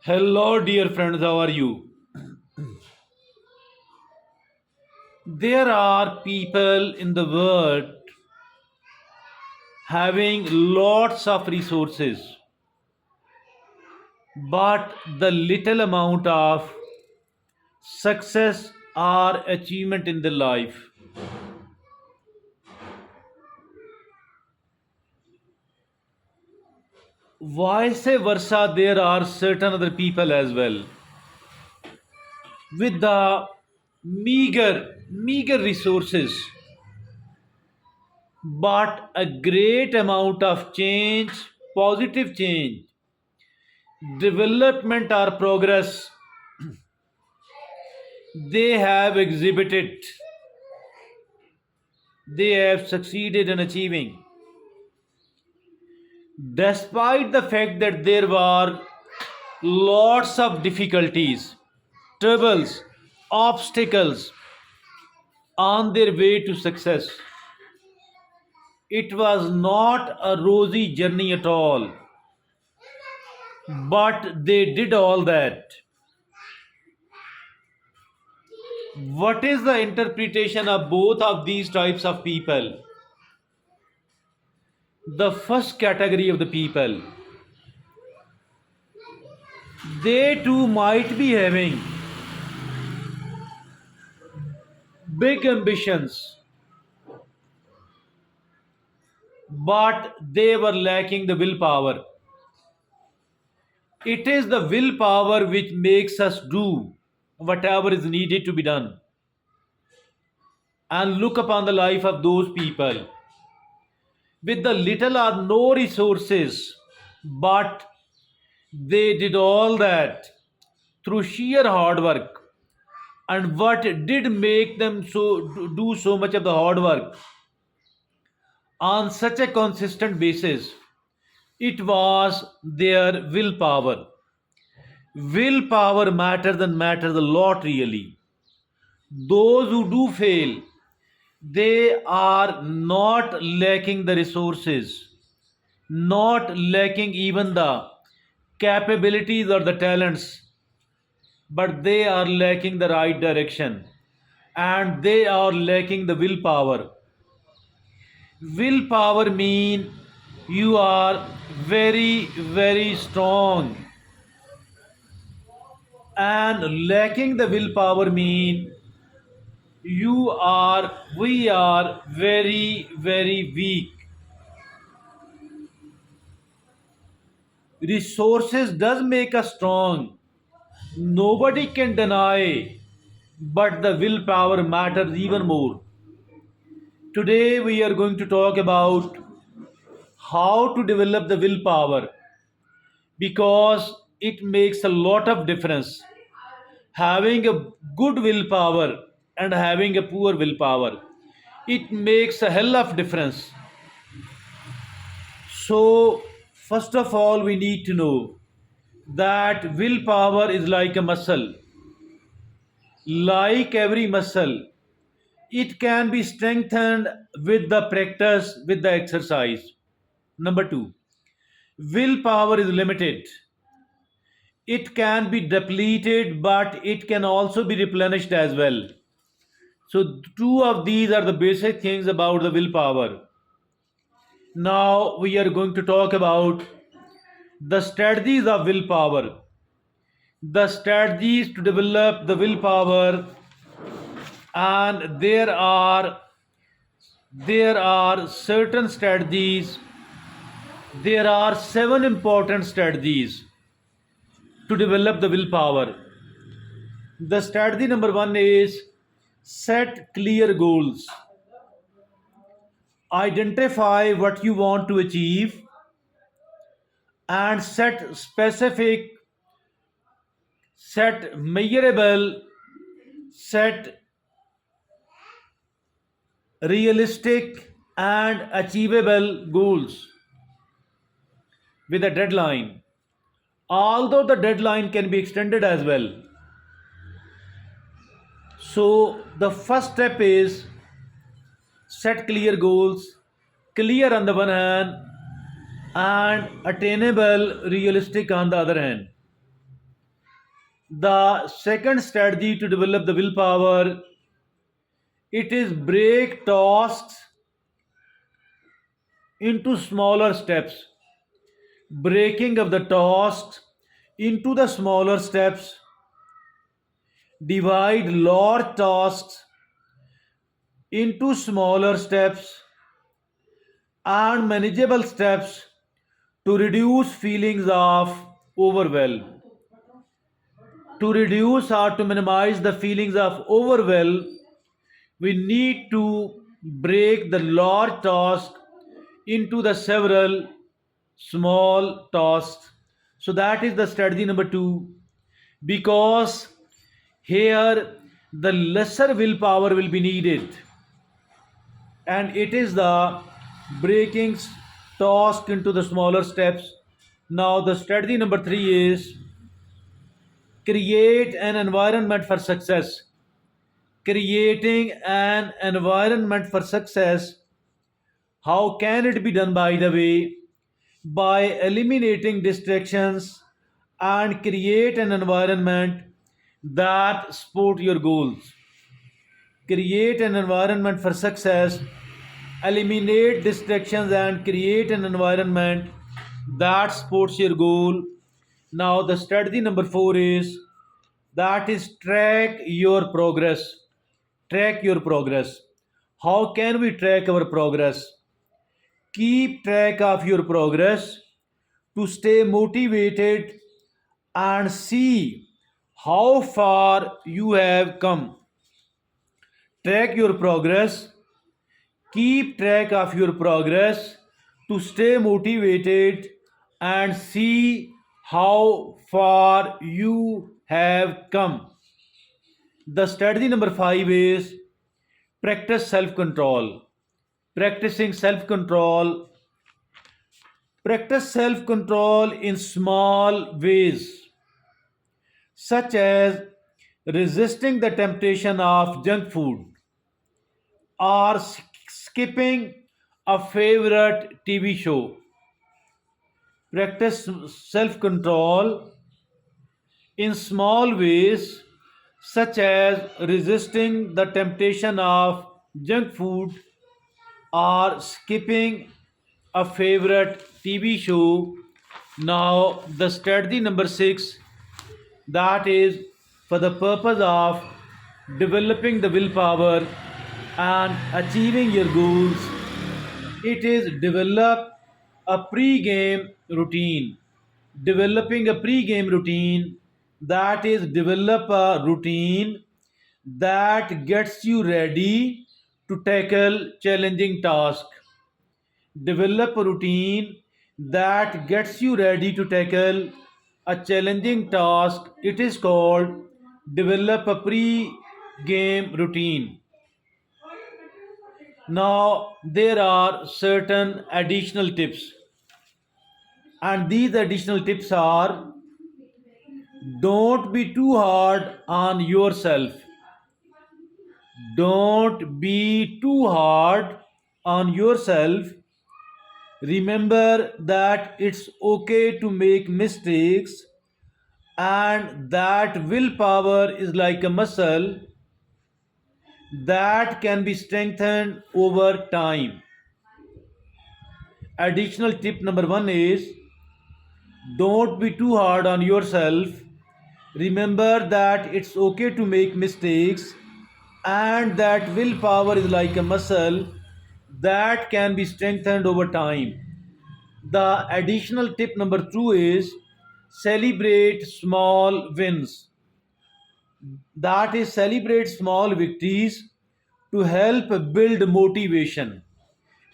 Hello, dear friends, how are you? There are people in the world having lots of resources, but the little amount of success or achievement in their life. Vice versa, there are certain other people as well with the meager resources, but a great amount of change, positive change, development or progress they have exhibited, they have succeeded in achieving, despite the fact that there were lots of difficulties, troubles, obstacles on their way to success. It was not a rosy journey at all, but they did all that. What is the interpretation of both of these types of people? The first category of the people, they too might be having big ambitions, but they were lacking the willpower. It is the willpower which makes us do whatever is needed to be done. And look upon the life of those people with the little or no resources, but they did all that through sheer hard work. And what did make them do so much of the hard work on such a consistent basis? It was their willpower. Willpower matters and matters a lot really. Those who do fail, they are not lacking the resources, not lacking even the capabilities or the talents, but they are lacking the right direction and they are lacking the willpower. Willpower mean you are very strong, and lacking the willpower mean we are very weak. Resources does make us strong, nobody can deny, but the willpower matters even more. Today we are going to talk about how to develop the willpower, because it makes a lot of difference having a good willpower and having a poor willpower. It makes a hell of difference. So first of all, we need to know that willpower is like a muscle. Like every muscle, it can be strengthened with the practice, with the exercise. Number two, willpower is limited. It can be depleted, but it can also be replenished as well. So, two of these are the basic things about the willpower. Now, we are going to talk about the strategies of willpower. The strategies to develop the willpower, and there are certain strategies. There are seven important strategies to develop the willpower. The strategy number one is set clear goals. Identify what you want to achieve and set measurable, set realistic and achievable goals with a deadline. Although the deadline can be extended as well. So the first step is set clear goals, clear on the one hand and attainable, realistic on the other hand. The second strategy to develop the willpower, it is break tasks into smaller steps. Breaking of the tasks into the smaller steps, divide large tasks into smaller steps and manageable steps to reduce feelings of overwhelm. To reduce or to minimize the feelings of overwhelm, we need to break the large task into the several small tasks. So that is the strategy number two. Because here the lesser willpower will be needed, and it is the breaking task into the smaller steps. Now the strategy number three is create an environment for success. Creating an environment for success. How can it be done, by the way? By eliminating distractions and create an environment that support your goals. Create an environment for success, eliminate distractions and create an environment that supports your goal. Now the strategy number 4 is, that is, track your progress. Track your progress. How can we track our progress? Keep track of your progress to stay motivated and see how far you have come. Track your progress. Keep track of your progress to stay motivated and see how far you have come. The strategy number 5 is practice self control. Practicing self control. Practice self control in small ways, such as resisting the temptation of junk food or skipping a favorite TV show. Practice self control in small ways, such as resisting the temptation of junk food or skipping a favorite TV show. Now, the strategy number 6, that is for the purpose of developing the willpower and achieving your goals, it is develop a pre-game routine. Developing a pre-game routine, that is, develop a routine that gets you ready to tackle challenging tasks. Develop a routine that gets you ready to tackle a challenging task. It is called develop a pre-game routine. Now there are certain additional tips, and these additional tips are: don't be too hard on yourself. Don't be too hard on yourself. Remember that it's okay to make mistakes and that willpower is like a muscle that can be strengthened over time. Additional tip number 1 is, don't be too hard on yourself. Remember that it's okay to make mistakes and that willpower is like a muscle that can be strengthened over time. The additional tip number 2 is, celebrate small wins. That is, celebrate small victories to help build motivation.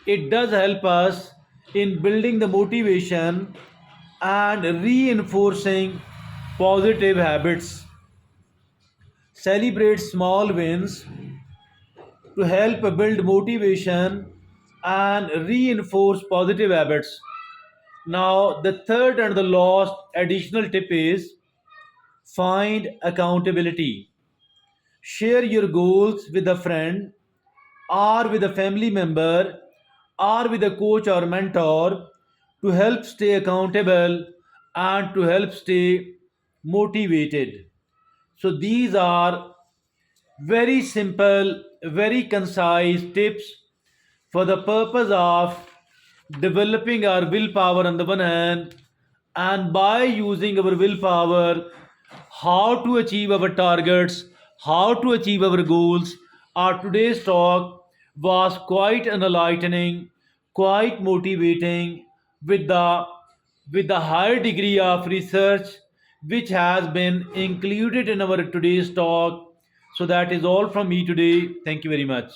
It does help us in building the motivation and reinforcing positive habits. Celebrate small wins to help build motivation and reinforce positive habits. Now, the third and the last additional tip is, find accountability. Share your goals with a friend or with a family member or with a coach or mentor to help stay accountable and to help stay motivated. So these are very simple, very concise tips for the purpose of developing our willpower on the one hand, and by using our willpower, how to achieve our targets, how to achieve our goals. Our today's talk was quite enlightening, quite motivating, with the higher degree of research which has been included in our today's talk. So that is all from me today. Thank you very much.